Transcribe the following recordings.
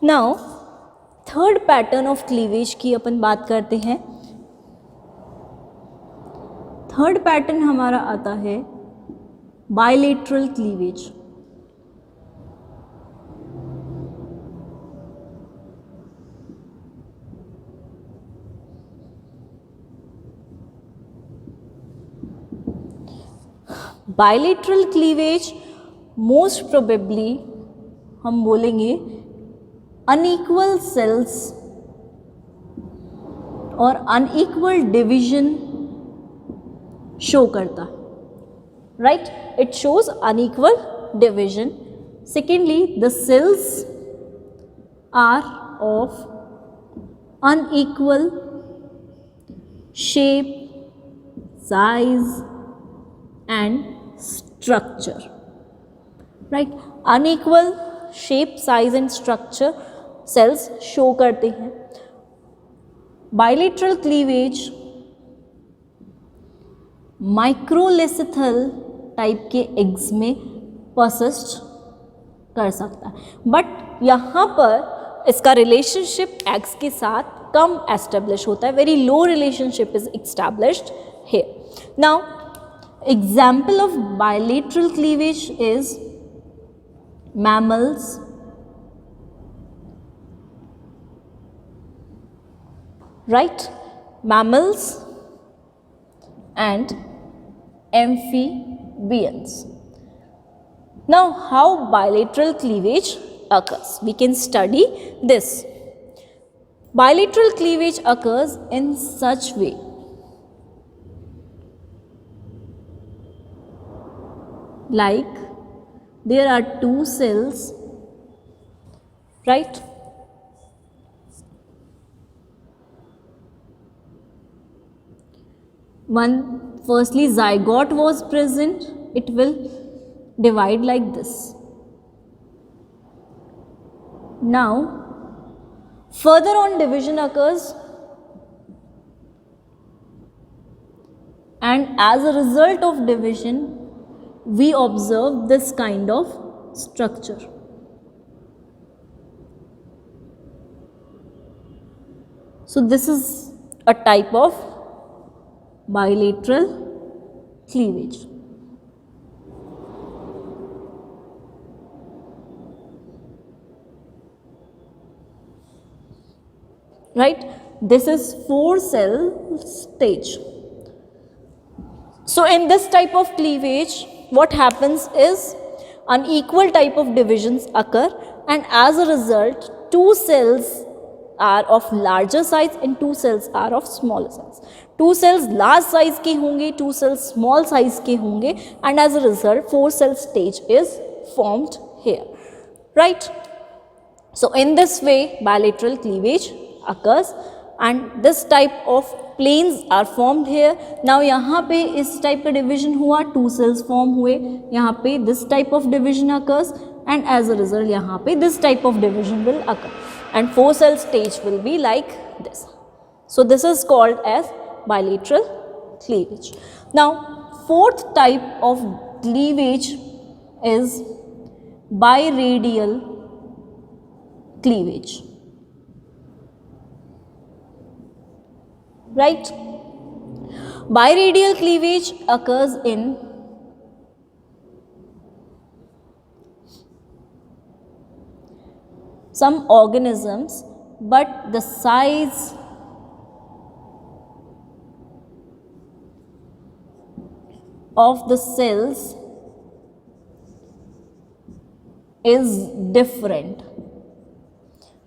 Now third pattern of cleavage की अपन बात करते हैं. थर्ड पैटर्न हमारा आता है bilateral cleavage. Bilateral cleavage most probably हम बोलेंगे अनइक्वल सेल्स और अनइक्वल डिवीजन शो करता है. Right, it shows unequal division. Secondly, the cells are of unequal shape, size and structure. Right, unequal shape, size and structure cells show करते हैं. Bilateral cleavage microlecithal type के एग्स में persist कर सकता है, बट यहाँ पर इसका रिलेशनशिप एग्स के साथ कम एस्टेब्लिश होता है. Very low relationship is established here. Now example of bilateral cleavage is mammals, right, mammals and amphibians. Now how bilateral cleavage occurs, we can study this. Bilateral cleavage occurs in such way. Like there are two cells, right? One, firstly zygote was present, it will divide like this. Now further on division occurs, and as a result of division we observe this kind of structure. So this is a type of bilateral cleavage. Right, this is 4-cell stage. So in this type of cleavage, what happens is unequal type of divisions occur, and as a result 2 cells are of larger size and 2 cells are of smaller size. 2 cells large size के होंगे, 2 cells small size के होंगे, and as a result 4-cell stage is formed here. Right, so in this way bilateral cleavage occurs and this type of planes are formed here. Now यहाँ पे इस type का division हुआ, 2 cells form हुए, यहाँ पे this type of division occurs, and as a result यहाँ पे this type of division will occur, and 4-cell stage will be like this. So this is called as bilateral cleavage. Now fourth type of cleavage is biradial cleavage. Right, biradial cleavage occurs in some organisms, but the size of the cells is different.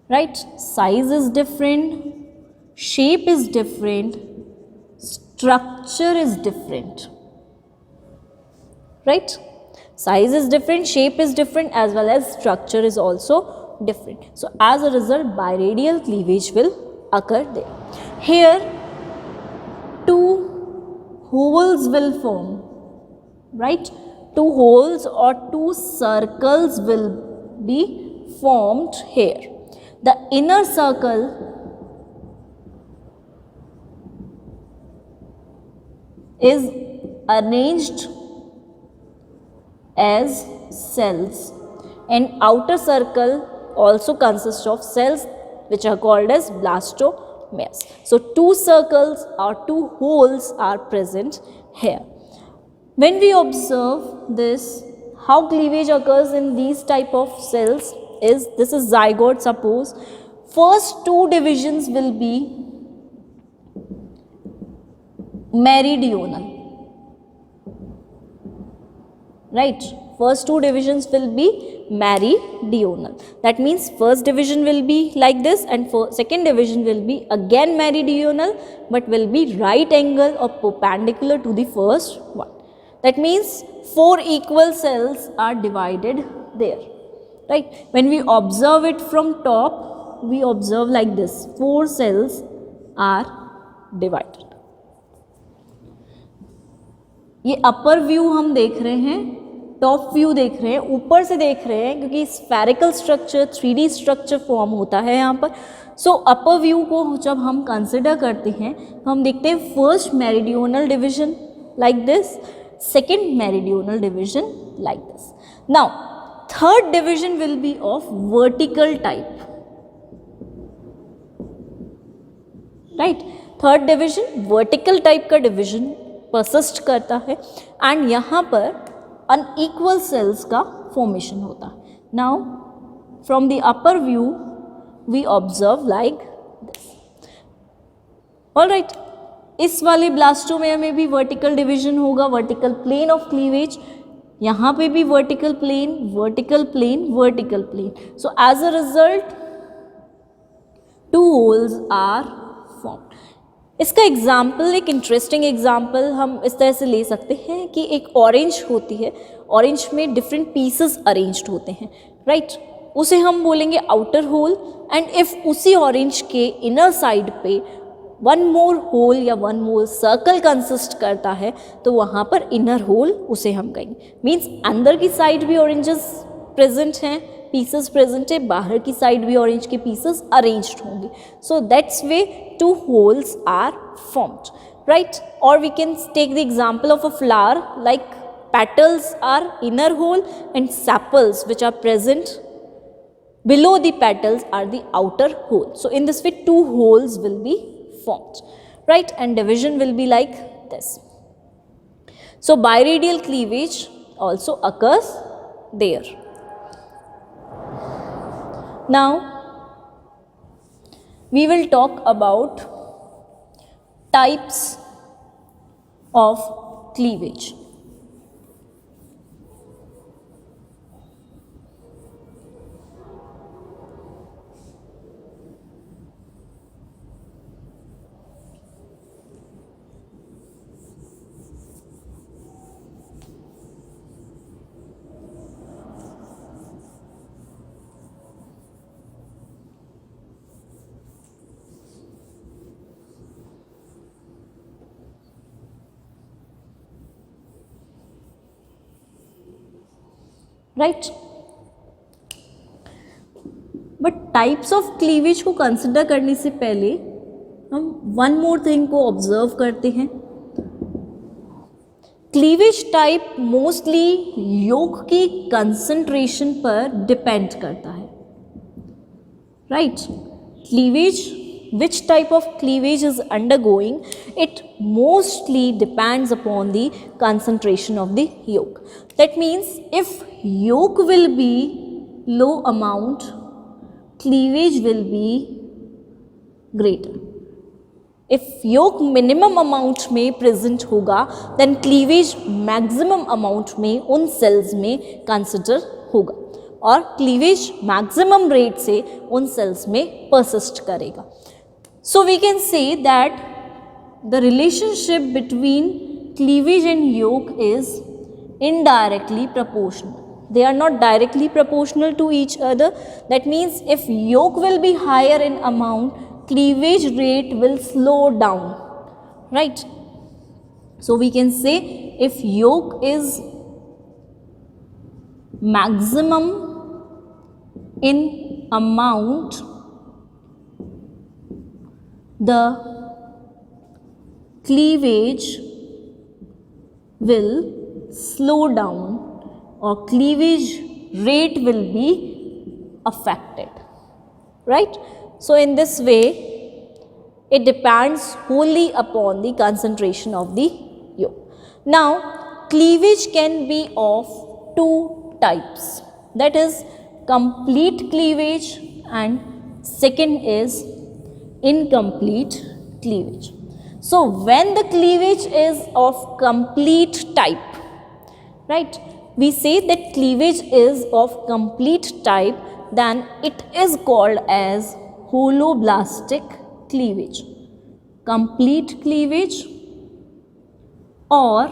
Right, size is different, shape is different, structure is different. Right, size is different, shape is different, as well as structure is also different. So as a result biradial cleavage will occur there. Here 2 holes will form, right, 2 holes or 2 circles will be formed here. The inner circle is arranged as cells and outer circle also consists of cells which are called as blastomeres. So two circles or two holes are present here. When we observe this, how cleavage occurs in these type of cells is, this is zygote, suppose. First two divisions will be meridional, right? First two divisions will be meridional. That means first division will be like this and second division will be again meridional, but will be right angle or perpendicular to the first one. That means four equal cells are divided there, right? When we observe it from top, we observe like this, four cells are divided. ये अपर view हम देख रहे हैं, top view देख रहे हैं, ऊपर से देख रहे हैं क्योंकि spherical structure 3D structure form होता है यहाँ पर. सो अपर व्यू को जब हम कंसिडर करते हैं तो हम देखते हैं first meridional division like this, second meridional division like this. Now third division will be of vertical type, right. Third division vertical type का डिवीजन परसिस्ट करता है एंड यहाँ पर अनइक्वल सेल्स का फॉर्मेशन होता है. Now from the upper view we observe like this. Alright, इस वाले ब्लास्टोमेयर में भी वर्टिकल डिवीजन होगा, वर्टिकल प्लेन ऑफ क्लीवेज. यहाँ पे भी vertical plane, vertical plane, vertical plane. So as a result two holes are formed. इसका example, एक इंटरेस्टिंग एग्जाम्पल हम इस तरह से ले सकते हैं कि एक ऑरेंज होती है, ऑरेंज में डिफरेंट पीसेस अरेंज्ड होते हैं, राइट. उसे हम बोलेंगे आउटर होल एंड इफ उसी ऑरेंज के इनर साइड पे वन मोर होल या वन मोर सर्कल कंसिस्ट करता है तो वहाँ पर इनर होल उसे हम कहेंगे. मीन्स अंदर की साइड भी ऑरेंजेस प्रेजेंट हैं, पीसेस प्रेजेंट है, बाहर की साइड भी ऑरेंज के पीसेस अरेंज्ड होंगे. So that's way two holes are formed, right? Or we can take the example of a flower, like petals are inner hole and sepals which are present below the petals are the outer hole. So in this way two holes will be formed, right? And division will be like this. So biradial cleavage also occurs there. Now we will talk about types of cleavage. Right, but types of cleavage को consider करने से पहले हम one more thing को observe करते हैं. Cleavage type mostly योक की concentration पर डिपेंड करता है, right. Cleavage, which type of cleavage is undergoing, it mostly depends upon the concentration of the yolk. That means if yolk will be low amount, cleavage will be greater. If yolk minimum amount में present होगा then cleavage maximum amount में उन cells में consider होगा और cleavage maximum rate से उन cells में persist करेगा. So we can say that the relationship between cleavage and yolk is indirectly proportional. They are not directly proportional to each other. That means if yolk will be higher in amount, cleavage rate will slow down, right? So we can say if yolk is maximum in amount, the cleavage will slow down or cleavage rate will be affected, right? So in this way, it depends wholly upon the concentration of the yolk. Now, cleavage can be of two types, that is complete cleavage and second is incomplete cleavage. So when the cleavage is of complete type, right, we say that cleavage is of complete type, then it is called as holoblastic cleavage, complete cleavage or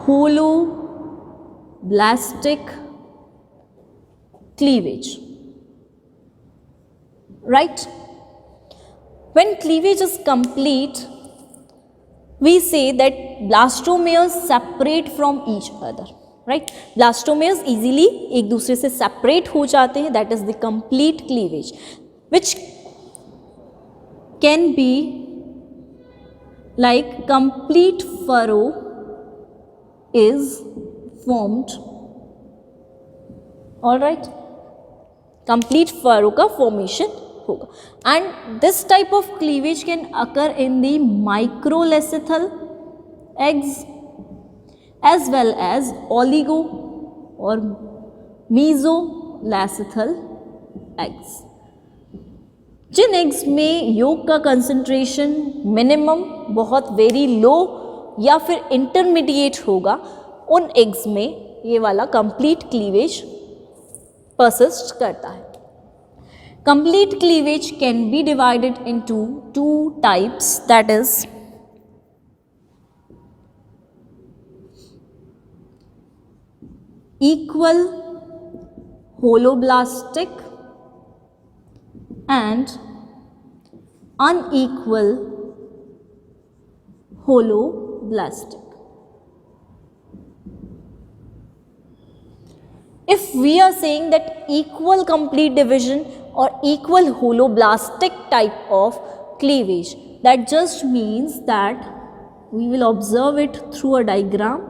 holoblastic cleavage, right? When cleavage is complete, we say that blastomeres separate from each other, right? Blastomeres easily एक दूसरे से separate हो जाते हैं, that is the complete cleavage, which can be like complete furrow is formed, all right, complete furrow का formation होगा. And this type of cleavage can occur in the microlacethal eggs as well as oligo or mesolacetal eggs. जिन eggs में yolk का concentration minimum बहुत very low या फिर intermediate होगा, उन एग्स में ये वाला कंप्लीट क्लीवेज परसिस्ट करता है. Complete cleavage can be divided into two types, that is equal holoblastic and unequal holoblastic. If we are saying that equal complete division or equal holoblastic type of cleavage, that just means that we will observe it through a diagram.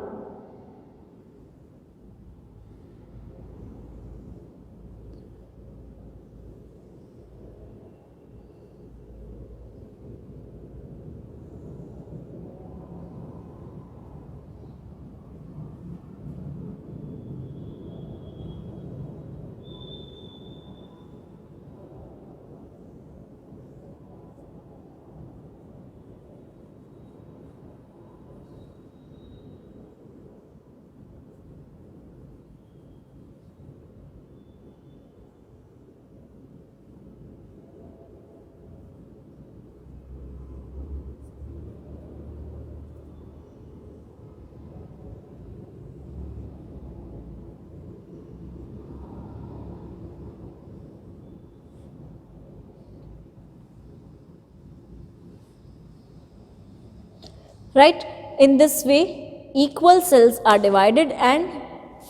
Right? In this way, equal cells are divided and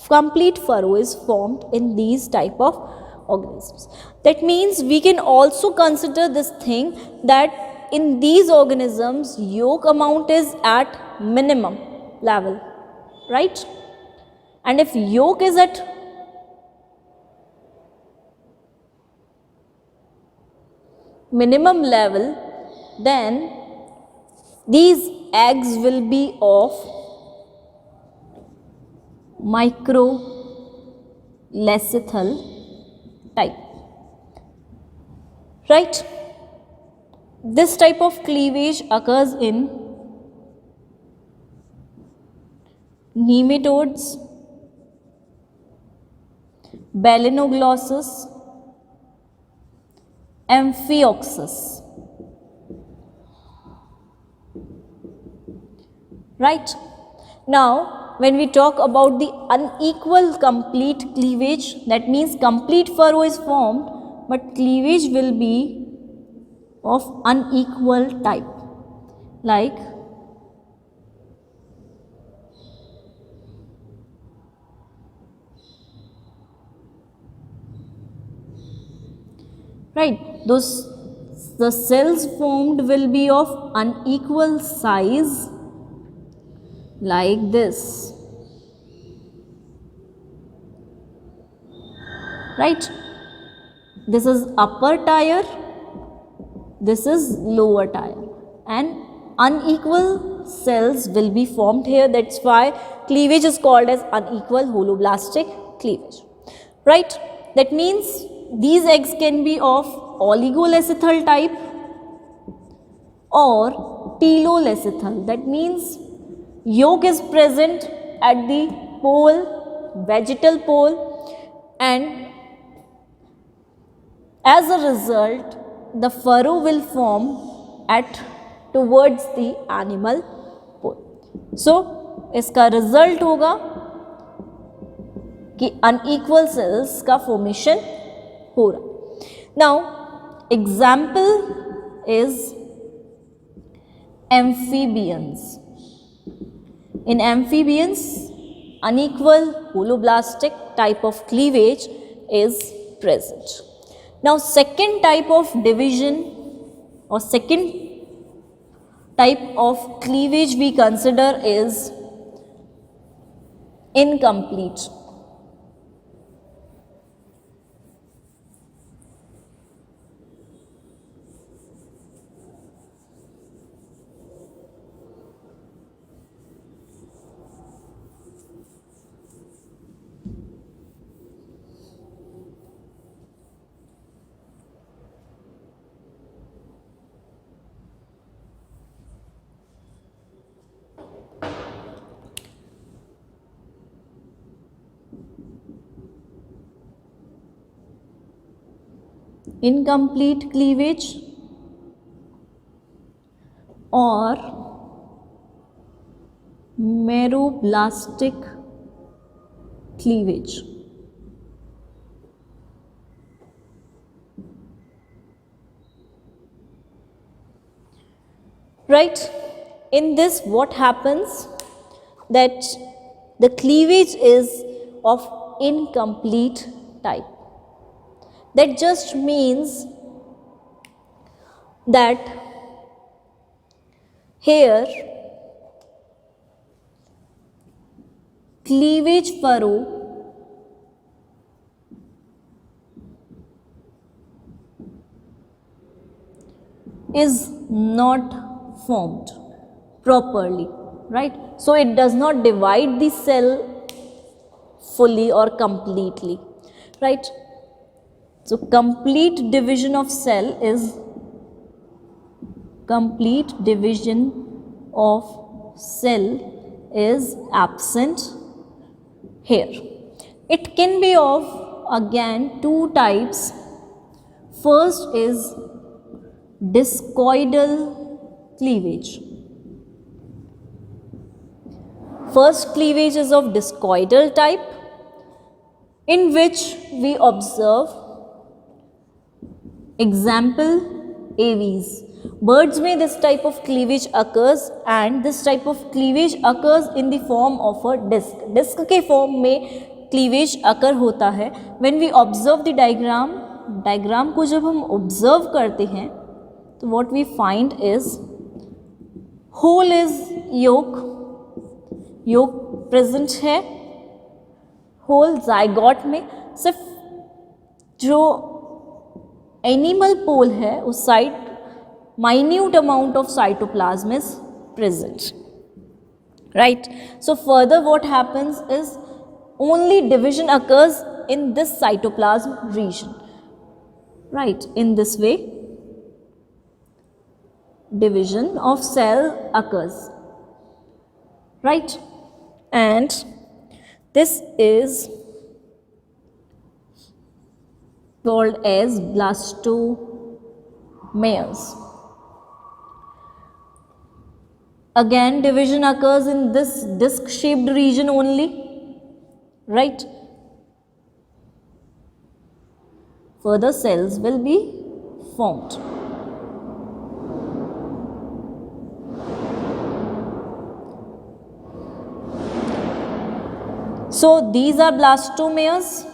complete furrow is formed in these type of organisms. That means we can also consider this thing that in these organisms, yolk amount is at minimum level, right? And if yolk is at minimum level, then these eggs will be of microlacethal type, right? This type of cleavage occurs in nematodes, Balanoglossus, Amphioxus. Right? Now, when we talk about the unequal complete cleavage, that means complete furrow is formed, but cleavage will be of unequal type, like right, the cells formed will be of unequal size, like this, right? This is upper tier, this is lower tier, and unequal cells will be formed here. That's why cleavage is called as unequal holoblastic cleavage, right? That means these eggs can be of oligolacethal type or telolacethal. That means yolk is present at the pole, vegetal pole, and as a result the furrow will form at towards the animal pole. So इसका result होगा कि unequal cells का formation हो रहा. Now example is amphibians. In amphibians, unequal holoblastic type of cleavage is present. Now second type of division or second type of cleavage we consider is incomplete. Incomplete cleavage or meroblastic cleavage. Right? In this what happens that the cleavage is of incomplete type. That just means that here cleavage furrow is not formed properly, right? So it does not divide the cell fully or completely, right? So complete division of cell is absent here. It can be of again two types. First is discoidal cleavage. First cleavage is of discoidal type, in which we observe example aves. Birds में this type of cleavage occurs, and this type of cleavage occurs in the form of a disc. Disc के form में cleavage occur होता है. When we observe the diagram को जब हम observe करते हैं तो what we find is whole is yolk present है whole zygote में. सिर्फ जो एनिमल पोल है उस side minute amount of cytoplasm is present, right? So further what happens is only division occurs in this cytoplasm region, right? In this way division of cell occurs, right? And this is called as blastomeres. Again division occurs in this disc shaped region only, right? Further cells will be formed. So these are blastomeres.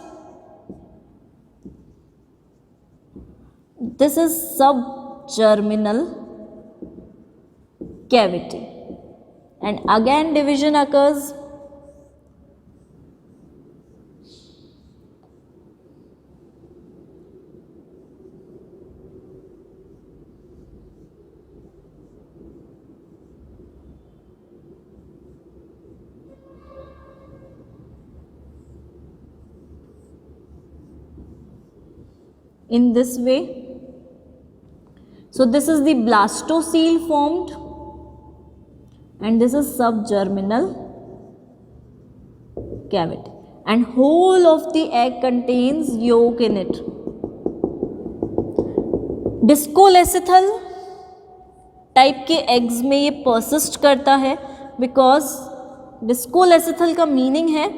This is subgerminal cavity, and again division occurs. in this way. So this is the blastocele formed, and this is subgerminal cavity, and whole of the egg contains yolk in it. Discolecithal type के एग्स में ये persist करता है, because डिस्कोलेसिथल का meaning है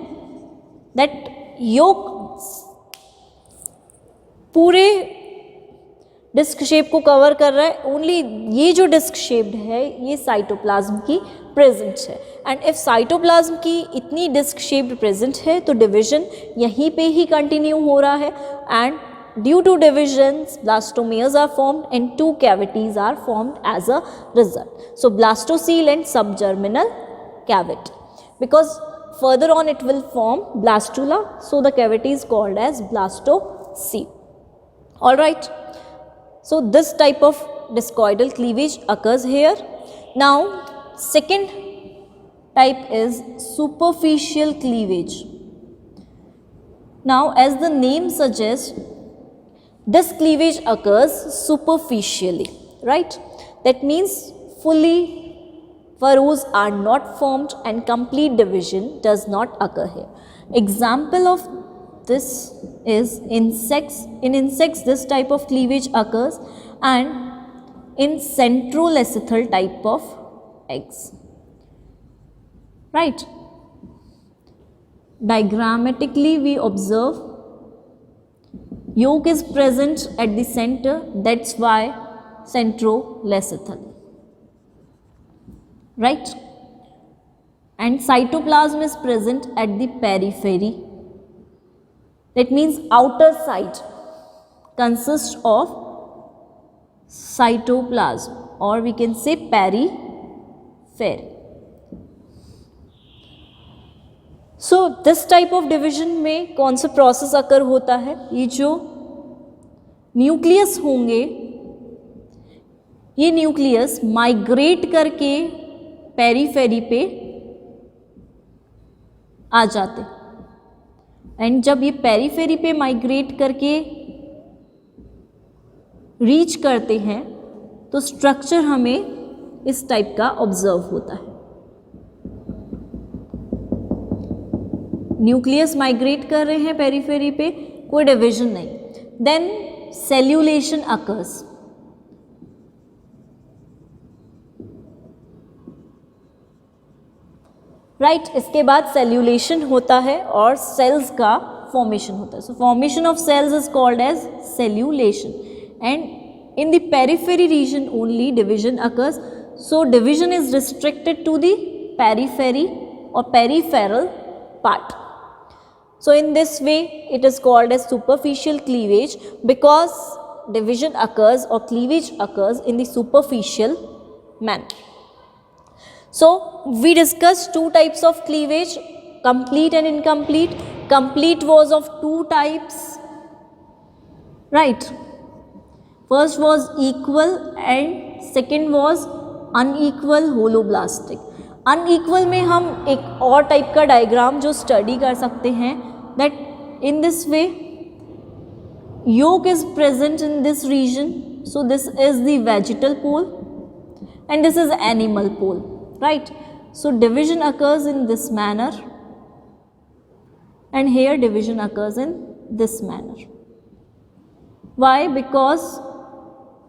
that योक पूरे disc shape को कवर कर रहा है, ओनली ये जो डिस्क शेप्ड है ये साइटोप्लाज्म की प्रेजेंट है. एंड इफ साइटोप्लाज्म की इतनी डिस्क शेप्ड प्रेजेंट है तो डिवीजन यहीं पे ही कंटिन्यू हो रहा है, and due to divisions blastomeres are formed and two cavities are formed as a result. So blastocele and subgerminal cavity, because further on it will form blastula, so the cavity is called as blastocele. All right, so this type of discoidal cleavage occurs here. Now second type is superficial cleavage. Now as the name suggests, this cleavage occurs superficially, right? That means fully furrows are not formed and complete division does not occur here. Example of this is insects. In insects this type of cleavage occurs, and in centrolecithal type of eggs, right? Diagrammatically we observe yolk is present at the center, that's why centrolecithal, right? And cytoplasm is present at the periphery, that means outer side consists of cytoplasm, or we can say periphery. So this type of division में कौन सा process अकर होता है? ये जो nucleus होंगे, ये nucleus migrate करके पेरीफेरी पे आ जाते, एंड जब ये पेरीफेरी पे माइग्रेट करके रीच करते हैं तो स्ट्रक्चर हमें इस टाइप का ऑब्जर्व होता है. न्यूक्लियस माइग्रेट कर रहे हैं पेरीफेरी पे, कोई डिवीजन नहीं. Then सेल्यूलेशन occurs. राइट, इसके बाद सेल्यूलेशन होता है और सेल्स का फॉर्मेशन होता है. So formation of cells is called as cellulation, and in the periphery region only division occurs. So division is restricted to the periphery और peripheral part. So in this way it is called as superficial cleavage, because division occurs or cleavage occurs in the superficial manner. So we discussed two types of cleavage, complete and incomplete. Complete was of two types, right? First was equal and second was unequal holoblastic. Unequal में हम एक और type का diagram जो study कर सकते हैं, that in this way yolk is present in this region, so this is the vegetal pole and this is animal pole, right? So division occurs in this manner and here division occurs in this manner. Why? Because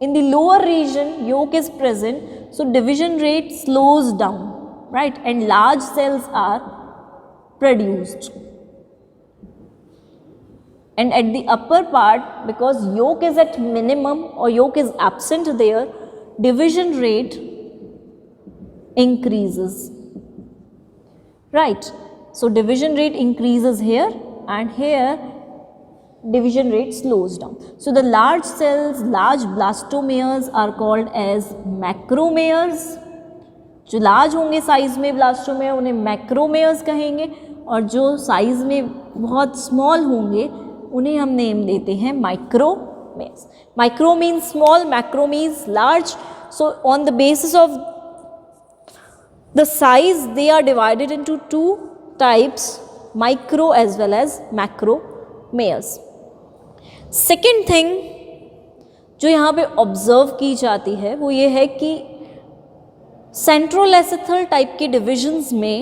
in the lower region yolk is present, so division rate slows down, right? And large cells are produced. And at the upper part, because yolk is at minimum or yolk is absent there, division rate increases, right? So division rate increases here and here division rate slows down. So the large cells, large blastomeres are called as macromeres. जो large होंगे size में blastomere उन्हें मैक्रोमेयर्स कहेंगे, और जो size में बहुत small होंगे उन्हें हम नेम देते हैं micromeres. Micro means small, macro means large. So on the basis of the size they are divided into two types, micro as well as macromeres. Second thing जो यहाँ पे ऑब्जर्व की जाती है वो ये है कि सेंट्रोलेसिथल टाइप के डिविजन्स में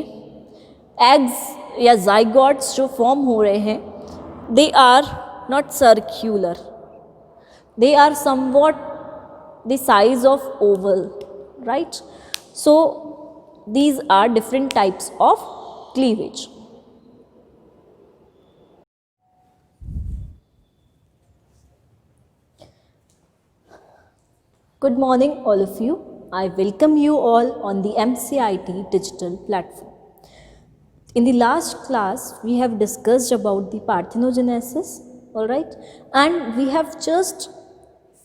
एग्स या जाइगोट्स जो फॉर्म हो रहे हैं, they are not circular, they are somewhat the size of oval, right? So these are different types of cleavage. Good morning all of you. I welcome you all on the MCIT digital platform. In the last class we have discussed about the parthenogenesis, all right, and we have just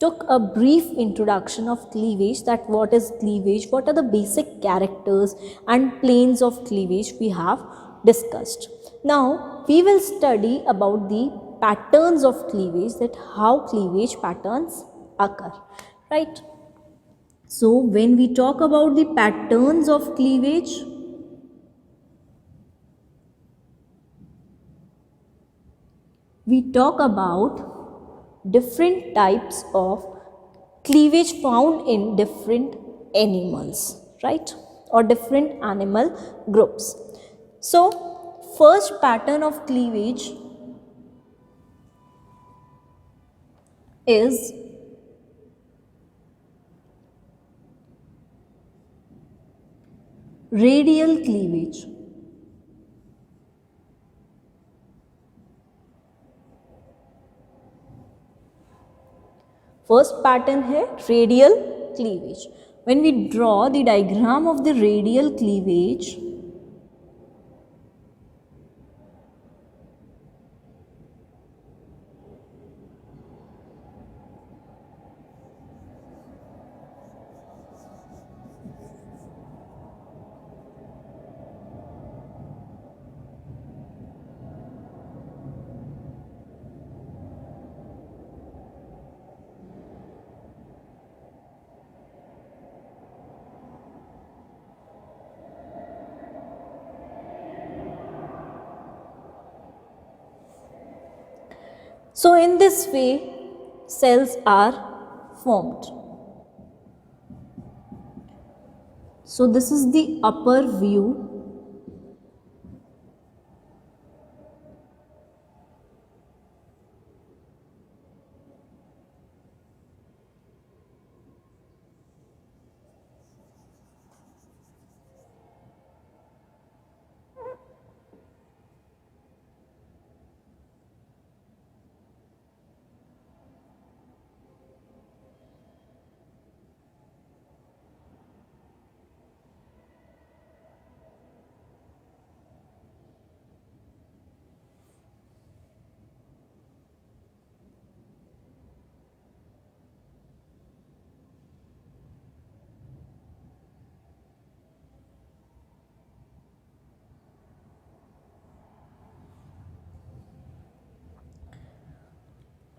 took a brief introduction of cleavage, that what is cleavage, what are the basic characters and planes of cleavage we have discussed. Now we will study about the patterns of cleavage, that how cleavage patterns occur, right? So when we talk about the patterns of cleavage, we talk about different types of cleavage found in different animals, right, or different animal groups. So first pattern of cleavage is radial cleavage. First pattern है radial cleavage. When we draw the diagram of the radial cleavage, so in this way cells are formed. So this is the upper view,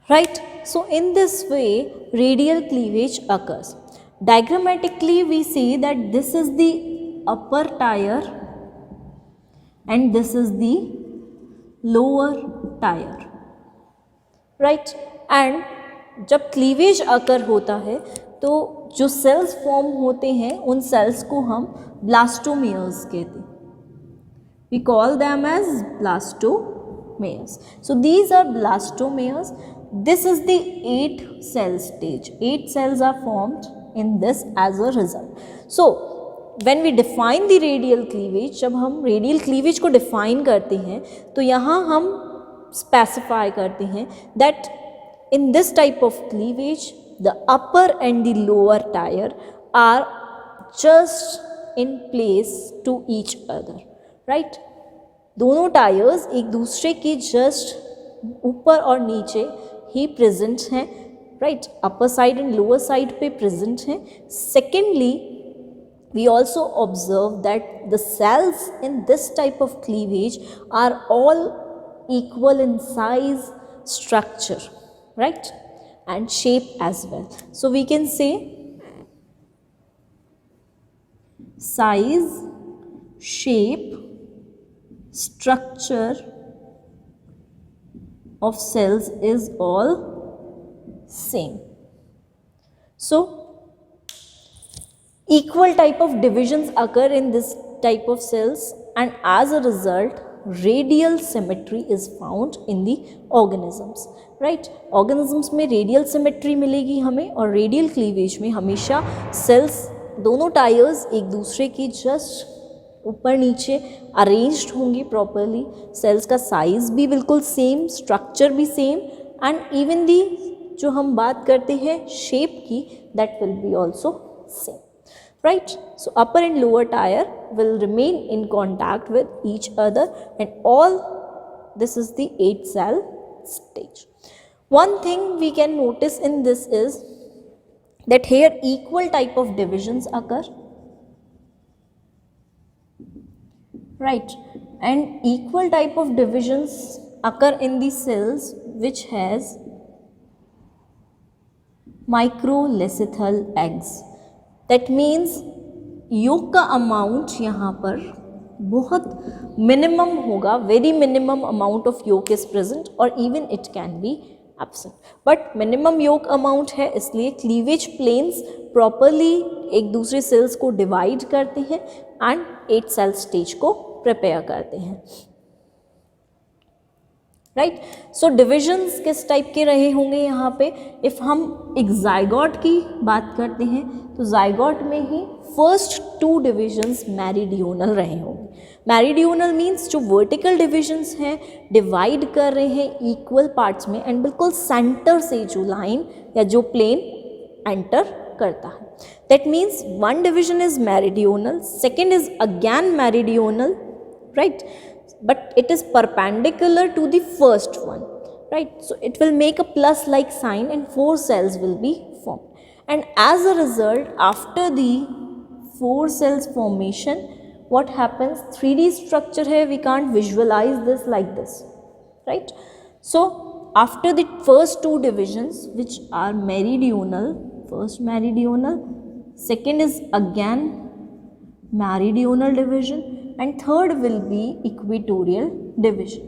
right? So in this way radial cleavage occurs. Diagrammatically we see that this is the upper tier and this is the lower tier, right? And जब cleavage occur होता है तो जो cells form होते हैं उन cells को हम blastomeres कहते हैं. We call them as blastomeres. So these are blastomeres. This is the 8 cell stage. 8 cells are formed in this as a result. So when we define the radial cleavage, जब हम radial cleavage को define करते हैं तो यहाँ हम specify करते हैं that in this type of cleavage the upper and the lower tier are just in place to each other, right? दोनों टायर्स एक दूसरे के जस्ट ऊपर और नीचे ही प्रेजेंट हैं, right? Upper side and lower side पे प्रेजेंट हैं. Secondly we also observe that the cells in this type of cleavage are all equal in size, structure, right, and shape as well. So we can say size, shape, structure of cells is all same. So equal type of divisions occur in this type of cells, and as a result radial symmetry is found in the organisms, right? organisms में radial symmetry मिलेगी हमें, और radial cleavage में हमेशा cells दोनों tyres एक दूसरे की जस्ट ऊपर नीचे अरेंज्ड होंगी प्रॉपरली, सेल्स का साइज भी बिल्कुल सेम, स्ट्रक्चर भी सेम, एंड इवन दी जो हम बात करते हैं शेप की, that will be also same, right? So upper and lower tire will remain in contact with each other, and all this is the 8 cell stage. One thing we can notice in this is that here equal type of divisions occur, right? And equal type of divisions occur in the cells which has microlethal eggs. That means योग का amount यहाँ पर बहुत minimum होगा, very minimum amount of योग is present, और even it can be absent, but minimum योग amount है, इसलिए क्लीवेज प्लेन्स प्रॉपरली एक दूसरे सेल्स को डिवाइड करते हैं एंड 8 सेल स्टेज को प्रिपेयर करते हैं, राइट? सो डिविजन्स किस टाइप के रहे होंगे यहाँ पे? इफ़ हम एक जाइगोट की बात करते हैं तो जाइगोट में ही फर्स्ट 2 डिविजन्स मैरिडियोनल रहे होंगे. मैरिडियोनल मीन्स जो वर्टिकल डिविजन्स हैं डिवाइड कर रहे हैं इक्वल पार्ट्स में, एंड बिल्कुल सेंटर से जो लाइन या जो प्लेन एंटर करता है, that means one division is meridional, second is again meridional, right? But it is perpendicular to the first one, right? So it will make a plus like sign and 4 cells will be formed, and as a result after the 4 cells formation what happens, 3D structure hai, we can't visualize this like this, right? So after the first 2 divisions which are meridional, first meridional, second is again meridional division, and third will be equatorial division.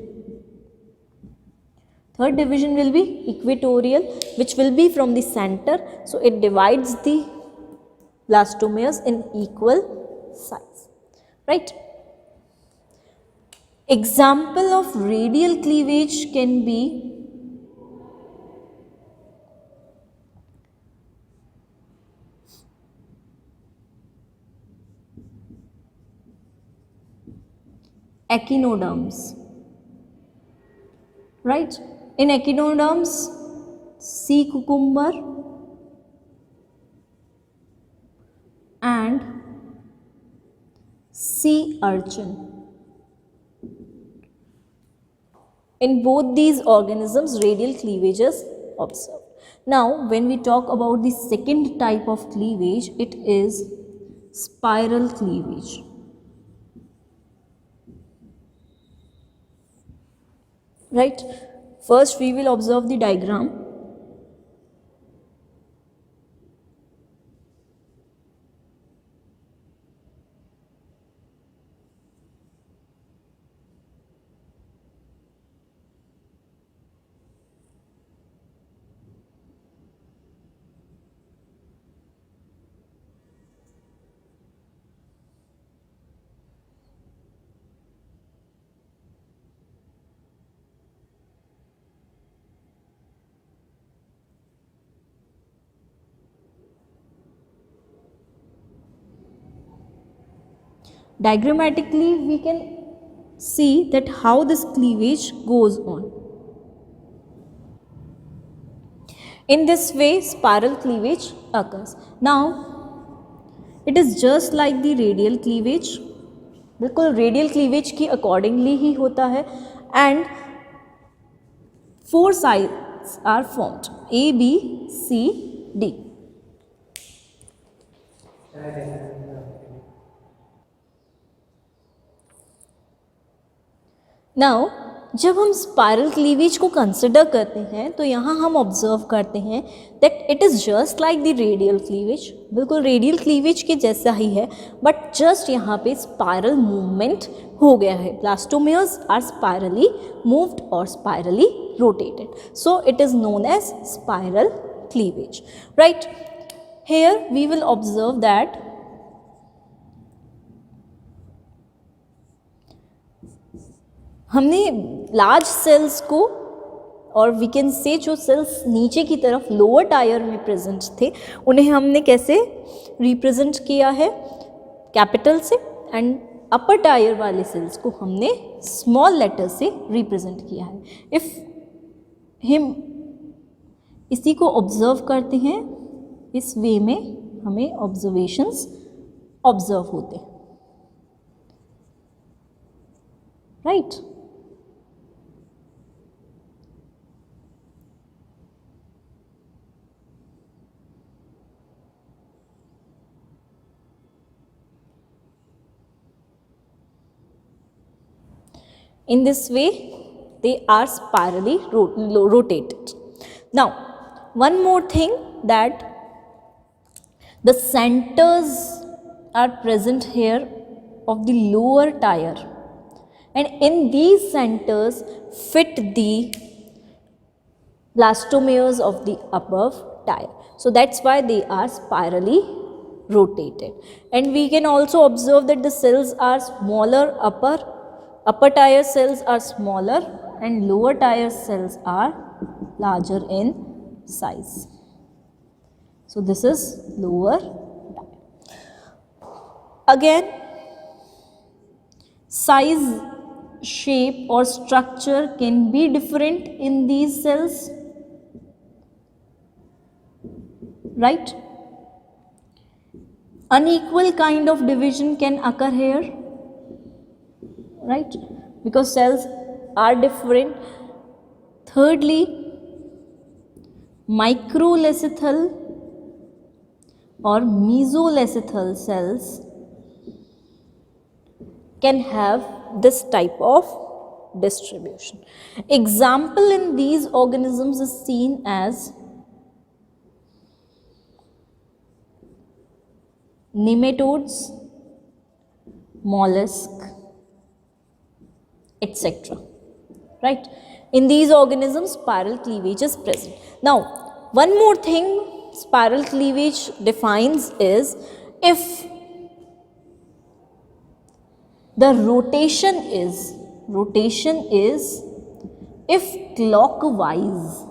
Third division will be equatorial, which will be from the center, so it divides the blastomeres in equal size, right? Example of radial cleavage can be echinoderms, right? In echinoderms, sea cucumber and sea urchin. In both these organisms, radial cleavage is observed. Now, when we talk about the second type of cleavage, it is spiral cleavage. Right? First we will observe the diagram. Diagrammatically we can see that how this cleavage goes on. In this way spiral cleavage occurs. Now it is just like the radial cleavage, बिल्कुल radial cleavage की accordingly ही होता है, and 4 sides are formed, A, B, C, D. Now जब हम spiral cleavage को consider करते हैं तो यहाँ हम ऑब्जर्व करते हैं that it is just like the radial cleavage, बिल्कुल रेडियल क्लीवेज के जैसा ही है, बट जस्ट यहाँ पे स्पायरल मूवमेंट हो गया है. ब्लास्टोमेयर्स आर स्पायरली मूव्ड और spirally rotated, so it is known as spiral cleavage, right? Here we will observe that हमने लार्ज सेल्स को, और वी कैन से जो सेल्स नीचे की तरफ लोअर टायर में प्रेजेंट थे उन्हें हमने कैसे रिप्रेजेंट किया है, कैपिटल से, एंड अपर टायर वाले सेल्स को हमने स्मॉल लेटर से रिप्रेजेंट किया है. इफ हम इसी को ऑब्जर्व करते हैं, इस वे में हमें ऑब्जर्वेशंस ऑब्जर्व होते हैं, right. In this way, they are spirally rotated. Now, one more thing, that the centers are present here of the lower tier, and in these centers fit the blastomeres of the above tier. So that's why they are spirally rotated. And we can also observe that the cells are smaller, upper tier cells are smaller and lower tier cells are larger in size. So this is lower tier. Again, size, shape or structure can be different in these cells, right? Unequal kind of division can occur here, right, because cells are different. Thirdly, microlethal or mesolethal cells can have this type of distribution. Example in these organisms is seen as nematodes, mollusk, etc. Right? In these organisms, spiral cleavage is present. Now, one more thing spiral cleavage defines is if the rotation is if clockwise,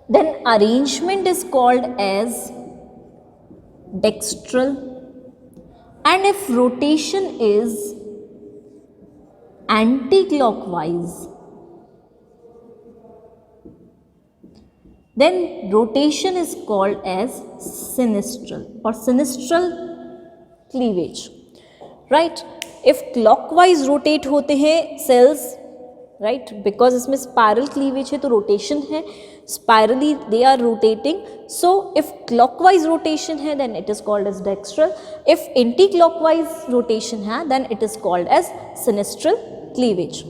then arrangement is called as dextral, and if rotation is anti-clockwise, then rotation is called as sinistral or sinistral cleavage, right? If clockwise rotate होते हैं cells, right, because इसमें spiral cleavage है तो rotation है, spirally they are rotating, so if clockwise rotation है then it is called as dextral, if anti-clockwise rotation है then it is called as sinistral cleavage.